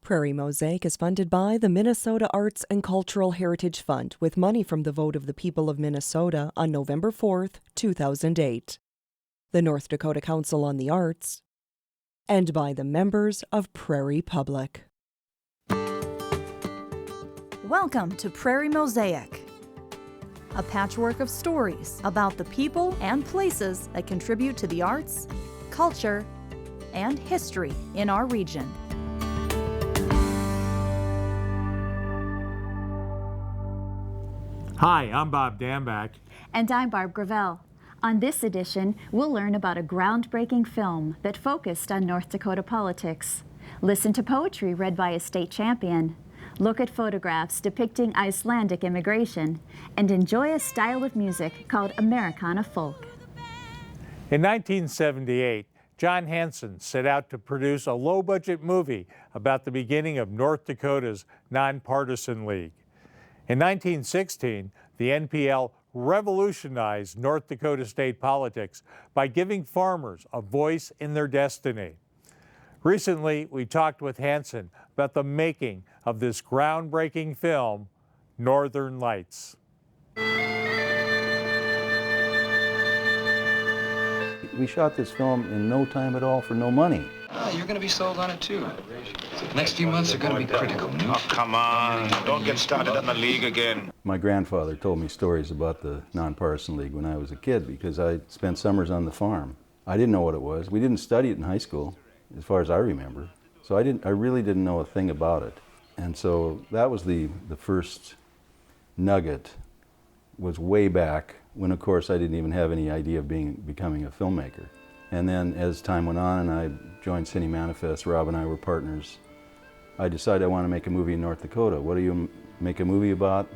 Prairie Mosaic is funded by the Minnesota Arts and Cultural Heritage Fund with money from the vote of the people of Minnesota on November 4th, 2008, the North Dakota Council on the Arts, and by the members of Prairie Public. Welcome to Prairie Mosaic, a patchwork of stories about the people and places that contribute to the arts, culture, and history in our region. Hi, I'm Bob Dambach. And I'm Barb Gravel. On this edition, we'll learn about a groundbreaking film that focused on North Dakota politics. Listen to poetry read by a state champion. Look at photographs depicting Icelandic immigration. And enjoy a style of music called Americana folk. In 1978, John Hanson set out to produce a low-budget movie about the beginning of North Dakota's nonpartisan league. In 1916, the NPL revolutionized North Dakota state politics by giving farmers a voice in their destiny. Recently, we talked with Hanson about the making of this groundbreaking film, Northern Lights. We shot this film in no time at all for no money. You're going to be sold on it too. Next few months are going to be critical. Oh, come on. Don't get started on the league again. My grandfather told me stories about the Nonpartisan League when I was a kid because I spent summers on the farm. I didn't know what it was. We didn't study it in high school, as far as I remember. So I really didn't know a thing about it. And so that was the first nugget, was way back when, of course, I didn't even have any idea of becoming a filmmaker. And then as time went on and I joined Cine Manifest, Rob and I were partners, I decided I want to make a movie in North Dakota. What do you make a movie about?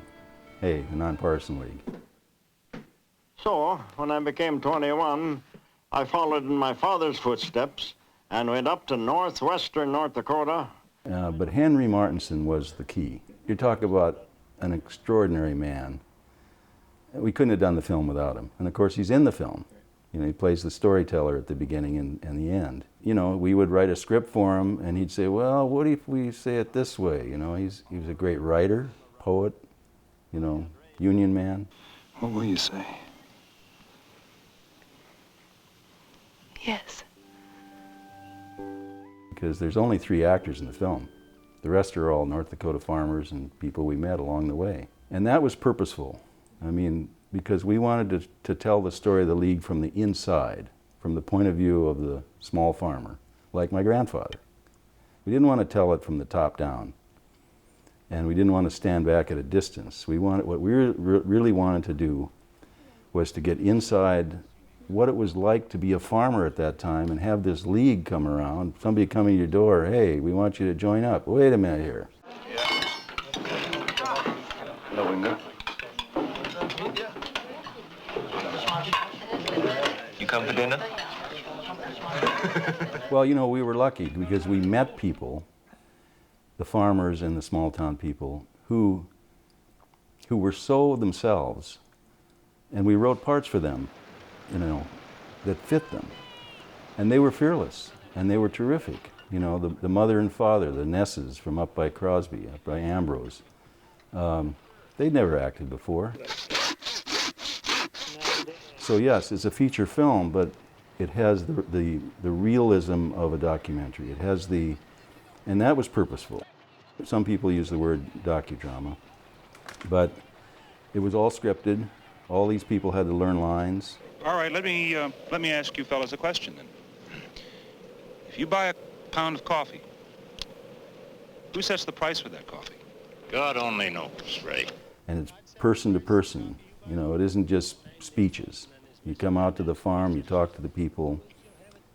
Hey, the Nonpartisan League. So, when I became 21, I followed in my father's footsteps and went up to northwestern North Dakota. But Henry Martinson was the key. You talk about an extraordinary man. We couldn't have done the film without him. And of course, he's in the film. You know, he plays the storyteller at the beginning and the end. You know, we would write a script for him, and he'd say, well, what if we say it this way? You know, he was a great writer, poet, you know, union man. What will you say? Yes. Because there's only 3 actors in the film. The rest are all North Dakota farmers and people we met along the way. And that was purposeful. I mean, because we wanted to tell the story of the league from the inside, from the point of view of the small farmer, like my grandfather. We didn't want to tell it from the top down, and we didn't want to stand back at a distance. What we really wanted to do was to get inside what it was like to be a farmer at that time and have this league come around, somebody coming to your door, hey, we want you to join up. Wait a minute here. Hello, Winger. You come for dinner? Well, you know, we were lucky because we met people, the farmers and the small town people, who were so themselves, and we wrote parts for them, you know, that fit them. And they were fearless, and they were terrific. You know, the mother and father, the Nesses from up by Crosby, up by Ambrose, they'd never acted before. So yes, it's a feature film, but it has the realism of a documentary. It has and that was purposeful. Some people use the word docudrama, but it was all scripted. All these people had to learn lines. All right, let me ask you fellas a question then. If you buy a pound of coffee, who sets the price for that coffee? God only knows, Ray. And it's person to person. You know, it isn't just speeches. You come out to the farm, you talk to the people,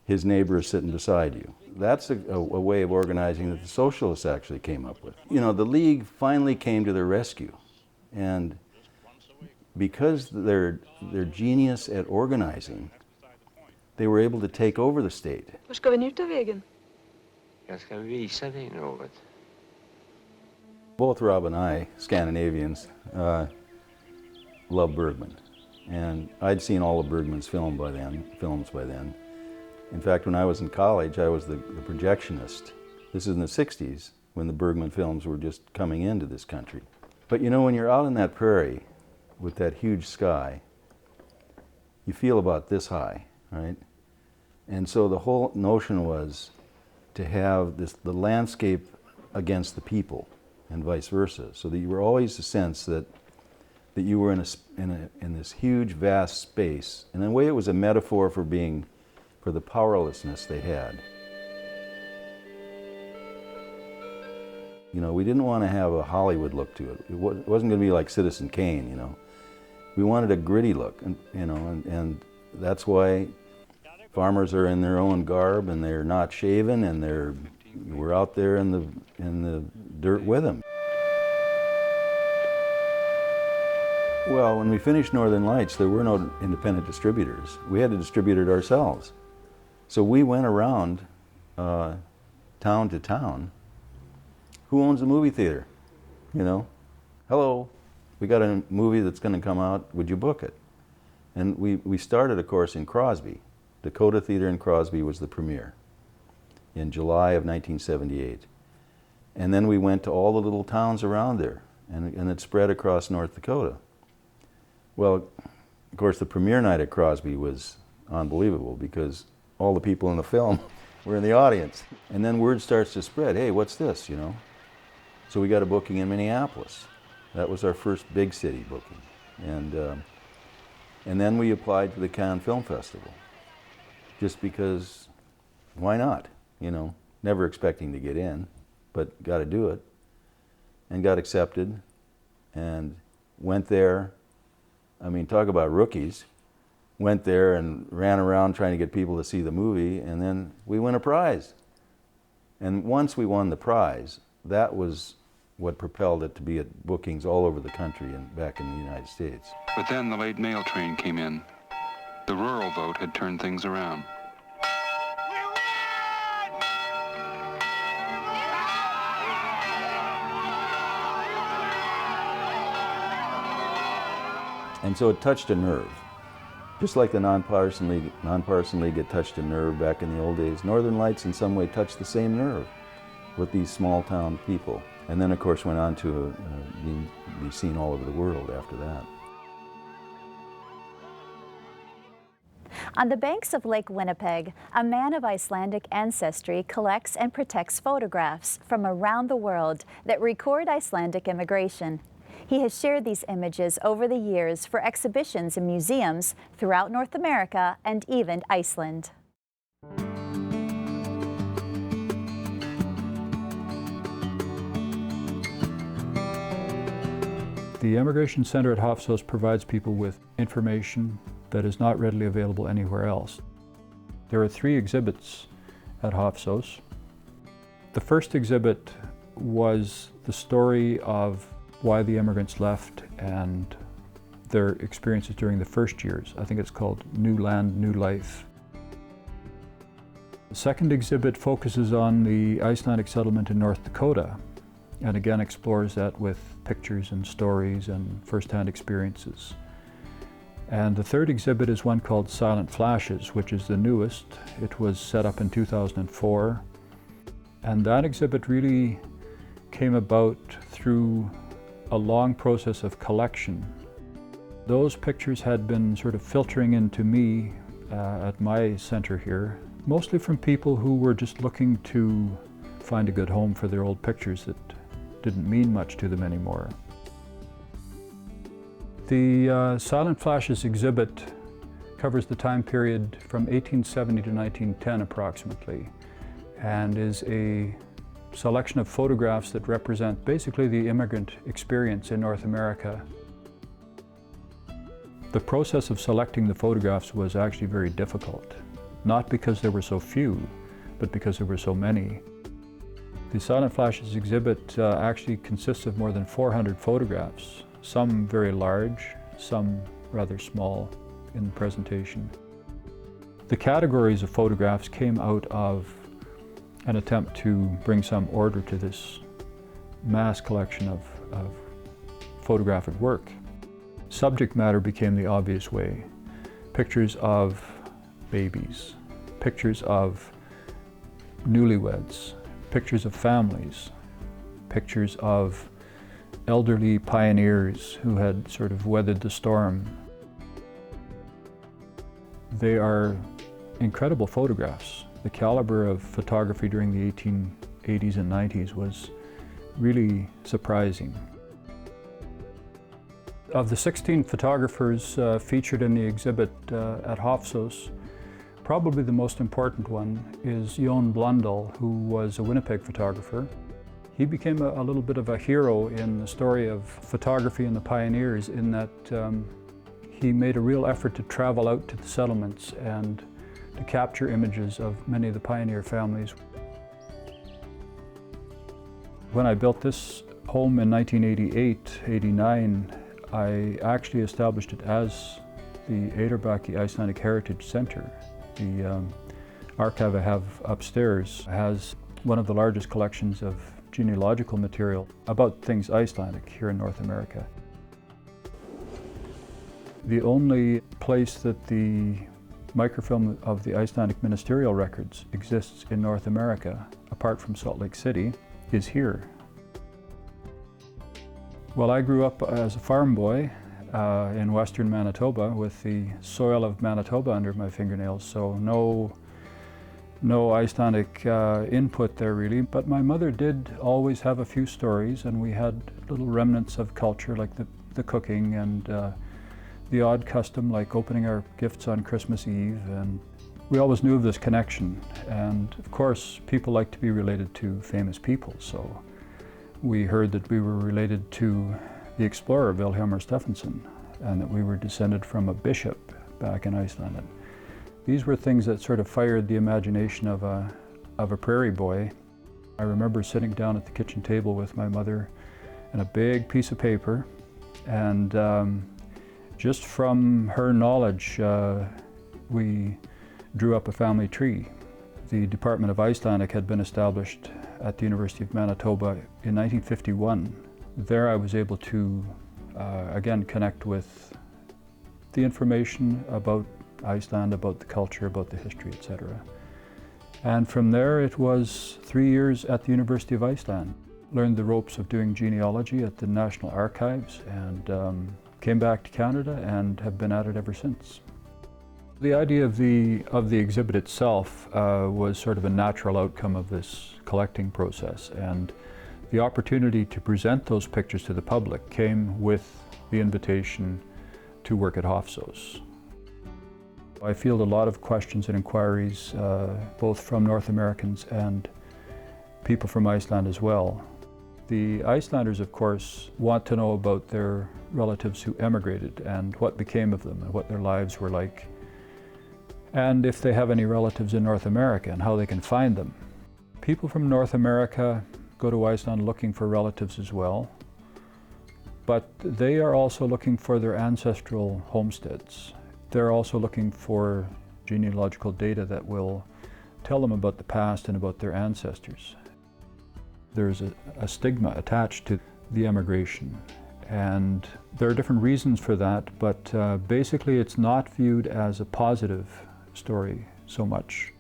his neighbor is sitting beside you. That's a way of organizing that the socialists actually came up with. You know, the League finally came to their rescue. And because they're genius at organizing, they were able to take over the state. Var ska vi nu ta vägen? Jag ska visa dig något. Both Rob and I, Scandinavians, love Bergman. And I'd seen all of Bergman's films by then. In fact, when I was in college, I was the projectionist. This is in the 60s, when the Bergman films were just coming into this country. But you know, when you're out in that prairie with that huge sky, you feel about this high, right? And so the whole notion was to have the landscape against the people and vice versa, so that you were always a sense that you were in this huge, vast space. And in a way it was a metaphor for the powerlessness they had. You know, we didn't want to have a Hollywood look to it. It wasn't going to be like Citizen Kane, you know. We wanted a gritty look, and, you know, and that's why farmers are in their own garb and they're not shaven, and we're out there in the dirt with them. Well, when we finished Northern Lights, there were no independent distributors. We had to distribute it ourselves. So we went around town to town. Who owns a movie theater? You know, hello, we got a movie that's going to come out, would you book it? And we started, of course, in Crosby. Dakota Theater in Crosby was the premiere in July of 1978. And then we went to all the little towns around there, and it spread across North Dakota. Well, of course, the premiere night at Crosby was unbelievable because all the people in the film were in the audience. And then word starts to spread, hey, what's this, you know? So we got a booking in Minneapolis. That was our first big city booking. And then we applied to the Cannes Film Festival, just because, why not? You know, never expecting to get in, but got to do it. And got accepted, and went there. I mean, talk about rookies. Went there and ran around trying to get people to see the movie, and then we win a prize. And once we won the prize, that was what propelled it to be at bookings all over the country and back in the United States. But then the late mail train came in. The rural vote had turned things around. And so it touched a nerve. Just like the Nonpartisan League had touched a nerve back in the old days, Northern Lights in some way touched the same nerve with these small town people. And then, of course, went on to be seen all over the world after that. On the banks of Lake Winnipeg, a man of Icelandic ancestry collects and protects photographs from around the world that record Icelandic immigration. He has shared these images over the years for exhibitions in museums throughout North America and even Iceland. The Immigration Center at Hofsås provides people with information that is not readily available anywhere else. There are 3 exhibits at Hofsås. The first exhibit was the story of why the immigrants left and their experiences during the first years. I think it's called New Land, New Life. The second exhibit focuses on the Icelandic settlement in North Dakota, and again explores that with pictures and stories and first-hand experiences. And the third exhibit is one called Silent Flashes, which is the newest. It was set up in 2004. And that exhibit really came about through a long process of collection. Those pictures had been sort of filtering into me at my center here, mostly from people who were just looking to find a good home for their old pictures that didn't mean much to them anymore. The Silent Flashes exhibit covers the time period from 1870 to 1910 approximately, and is a selection of photographs that represent basically the immigrant experience in North America. The process of selecting the photographs was actually very difficult, not because there were so few, but because there were so many. The Silent Flashes exhibit actually consists of more than 400 photographs, some very large, some rather small in the presentation. The categories of photographs came out of an attempt to bring some order to this mass collection of photographic work. Subject matter became the obvious way. Pictures of babies, pictures of newlyweds, pictures of families, pictures of elderly pioneers who had sort of weathered the storm. They are incredible photographs. The caliber of photography during the 1880s and 90s was really surprising. Of the 16 photographers featured in the exhibit at Hofsos, probably the most important one is Jon Blundell, who was a Winnipeg photographer. He became a little bit of a hero in the story of photography and the pioneers in that he made a real effort to travel out to the settlements and to capture images of many of the pioneer families. When I built this home in 1988-89, I actually established it as the Eidarbakki Icelandic Heritage Center. The archive I have upstairs has one of the largest collections of genealogical material about things Icelandic here in North America. The only place that the microfilm of the Icelandic ministerial records exists in North America, apart from Salt Lake City, is here. Well, I grew up as a farm boy in western Manitoba with the soil of Manitoba under my fingernails, so no Icelandic input there really, but my mother did always have a few stories, and we had little remnants of culture like the cooking and the odd custom like opening our gifts on Christmas Eve, and we always knew of this connection. And of course, people like to be related to famous people, so we heard that we were related to the explorer Vilhjálmur Stefansson, and that we were descended from a bishop back in Iceland. And these were things that sort of fired the imagination of a prairie boy. I remember sitting down at the kitchen table with my mother and a big piece of paper, and just from her knowledge, we drew up a family tree. The Department of Icelandic had been established at the University of Manitoba in 1951. There I was able to, again, connect with the information about Iceland, about the culture, about the history, etc. And from there it was 3 years at the University of Iceland. Learned the ropes of doing genealogy at the National Archives, and came back to Canada and have been at it ever since. The idea of the exhibit itself was sort of a natural outcome of this collecting process, and the opportunity to present those pictures to the public came with the invitation to work at Hofsos. I field a lot of questions and inquiries, both from North Americans and people from Iceland as well. The Icelanders, of course, want to know about their relatives who emigrated and what became of them and what their lives were like, and if they have any relatives in North America and how they can find them. People from North America go to Iceland looking for relatives as well, but they are also looking for their ancestral homesteads. They're also looking for genealogical data that will tell them about the past and about their ancestors. There's a stigma attached to the emigration, and there are different reasons for that, but basically it's not viewed as a positive story so much.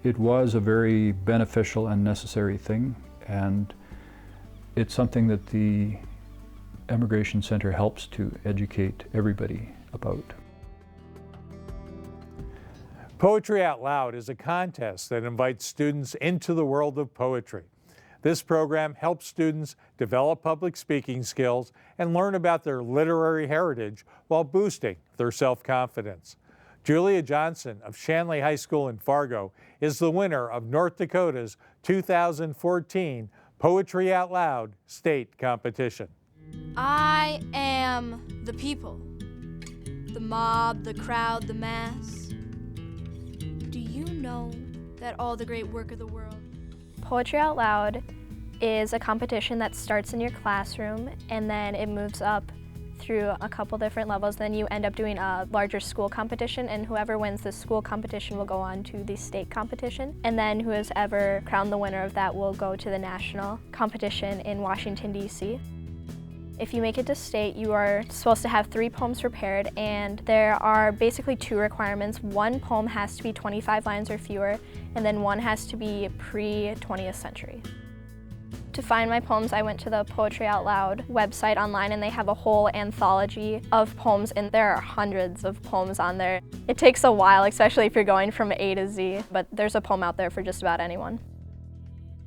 It was a very beneficial and necessary thing, and it's something that the Emigration Center helps to educate everybody about. Poetry Out Loud is a contest that invites students into the world of poetry. This program helps students develop public speaking skills and learn about their literary heritage while boosting their self-confidence. Julia Johnson of Shanley High School in Fargo is the winner of North Dakota's 2014 Poetry Out Loud state competition. I am the people, the mob, the crowd, the mass. Do you know that all the great work of the world? Poetry Out Loud is a competition that starts in your classroom and then it moves up through a couple different levels. Then you end up doing a larger school competition, and whoever wins the school competition will go on to the state competition. And then who has ever crowned the winner of that will go to the national competition in Washington, D.C. If you make it to state, you are supposed to have 3 poems prepared, and there are basically 2 requirements. 1 poem has to be 25 lines or fewer, and then 1 has to be pre-20th century. To find my poems, I went to the Poetry Out Loud website online, and they have a whole anthology of poems, and there are hundreds of poems on there. It takes a while, especially if you're going from A to Z, but there's a poem out there for just about anyone.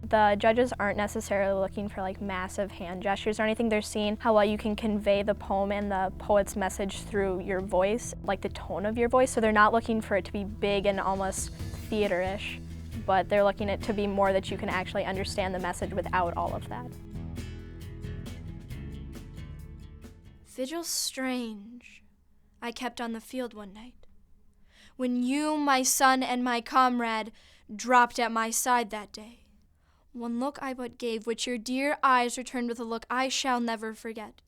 The judges aren't necessarily looking for like massive hand gestures or anything. They're seeing how well you can convey the poem and the poet's message through your voice, like the tone of your voice. So they're not looking for it to be big and almost theater-ish, but they're looking at it to be more that you can actually understand the message without all of that. Vigil strange I kept on the field one night, when you, my son and my comrade, dropped at my side that day. One look I but gave, which your dear eyes returned with a look I shall never forget.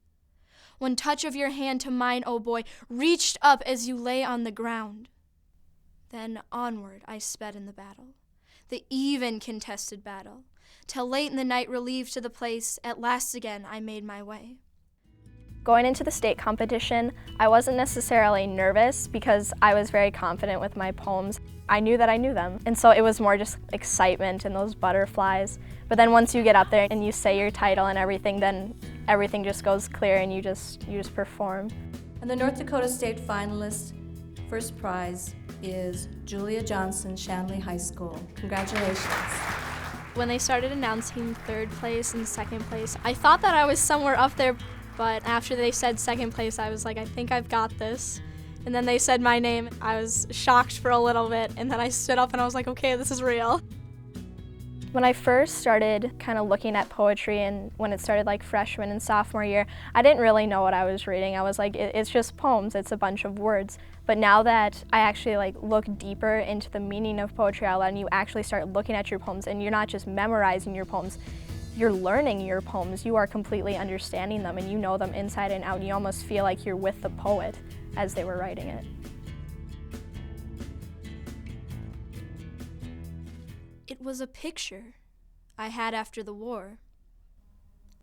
One touch of your hand to mine, O boy, reached up as you lay on the ground. Then onward I sped in the battle, the even contested battle, till late in the night relieved to the place, at last again I made my way. Going into the state competition, I wasn't necessarily nervous because I was very confident with my poems. I knew that I knew them, and so it was more just excitement and those butterflies. But then once you get up there and you say your title and everything, then everything just goes clear and you just perform. And the North Dakota State finalist, first prize, is Julia Johnson, Shanley High School. Congratulations. When they started announcing third place and second place, I thought that I was somewhere up there, but after they said second place, I was like, I think I've got this. And then they said my name. I was shocked for a little bit, and then I stood up and I was like, okay, this is real. When I first started kind of looking at poetry, and when it started like freshman and sophomore year, I didn't really know what I was reading. I was like, it's just poems, it's a bunch of words. But now that I actually like look deeper into the meaning of poetry out loud, and you actually start looking at your poems, and you're not just memorizing your poems, you're learning your poems. You are completely understanding them, and you know them inside and out, and you almost feel like you're with the poet as they were writing it. It was a picture I had after the war.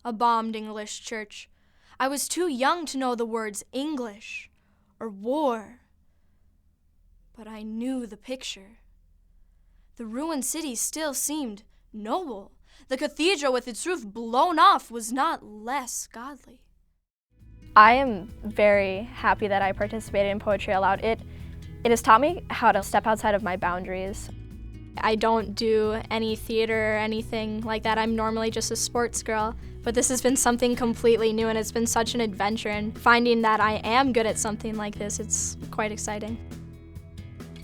A bombed English church. I was too young to know the words English or war, but I knew the picture. The ruined city still seemed noble. The cathedral with its roof blown off was not less godly. I am very happy that I participated in Poetry Out Loud. It has taught me how to step outside of my boundaries. I don't do any theater or anything like that. I'm normally just a sports girl, but this has been something completely new, and it's been such an adventure, and finding that I am good at something like this, it's quite exciting.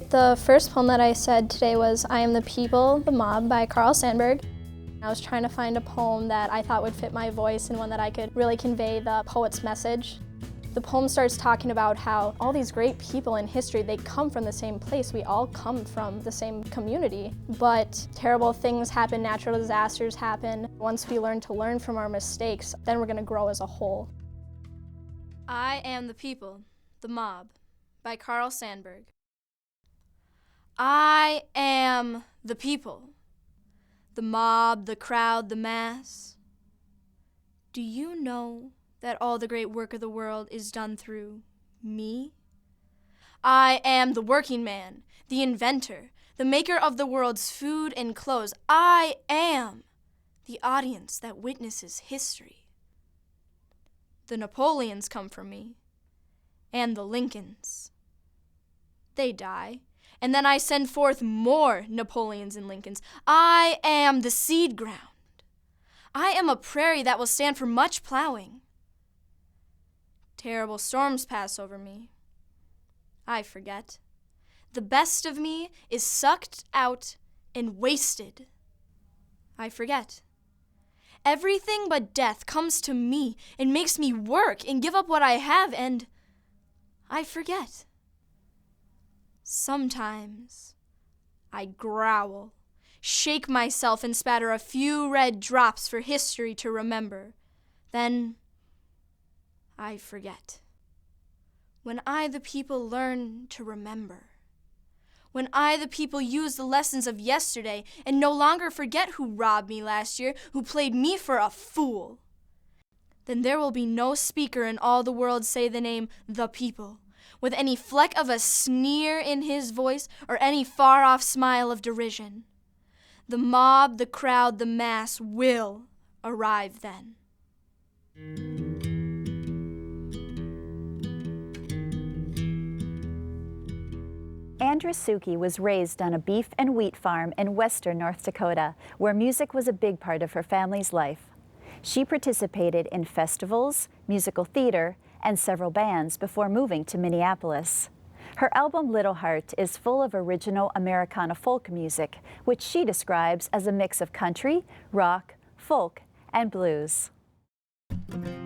The first poem that I said today was I Am the People, the Mob by Carl Sandburg. I was trying to find a poem that I thought would fit my voice and one that I could really convey the poet's message. The poem starts talking about how all these great people in history, they come from the same place. We all come from the same community, but terrible things happen, natural disasters happen. Once we learn to learn from our mistakes, then we're going to grow as a whole. I Am the People, the Mob by Carl Sandburg. I am the people. The mob, the crowd, the mass. Do you know that all the great work of the world is done through me? I am the working man, the inventor, the maker of the world's food and clothes. I am the audience that witnesses history. The Napoleons come from me, and the Lincolns. They die. And then I send forth more Napoleons and Lincolns. I am the seed ground. I am a prairie that will stand for much plowing. Terrible storms pass over me. I forget. The best of me is sucked out and wasted. I forget. Everything but death comes to me and makes me work and give up what I have, and I forget. Sometimes I growl, shake myself, and spatter a few red drops for history to remember. Then I forget. When I, the people, learn to remember. When I, the people, use the lessons of yesterday and no longer forget who robbed me last year, who played me for a fool, then there will be no speaker in all the world say the name, the people, with any fleck of a sneer in his voice or any far-off smile of derision. The mob, the crowd, the mass will arrive then. Andra Suki was raised on a beef and wheat farm in western North Dakota, where music was a big part of her family's life. She participated in festivals, musical theater, and several bands before moving to Minneapolis. Her album Little Heart is full of original Americana folk music, which she describes as a mix of country, rock, folk, and blues. I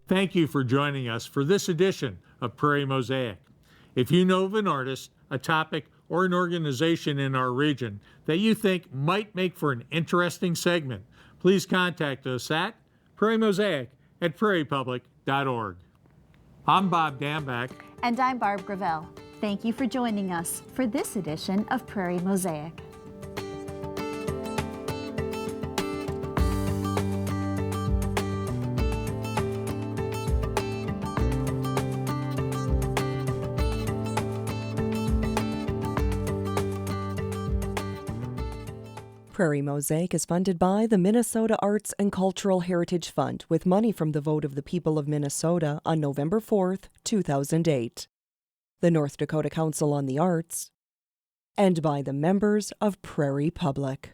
Thank you for joining us for this edition of Prairie Mosaic. If you know of an artist, a topic, or an organization in our region that you think might make for an interesting segment, please contact us at prairiemosaic@prairiepublic.org. I'm Bob Dambach. And I'm Barb Gravel. Thank you for joining us for this edition of Prairie Mosaic. Prairie Mosaic is funded by the Minnesota Arts and Cultural Heritage Fund with money from the vote of the people of Minnesota on November 4th, 2008. The North Dakota Council on the Arts, and by the members of Prairie Public.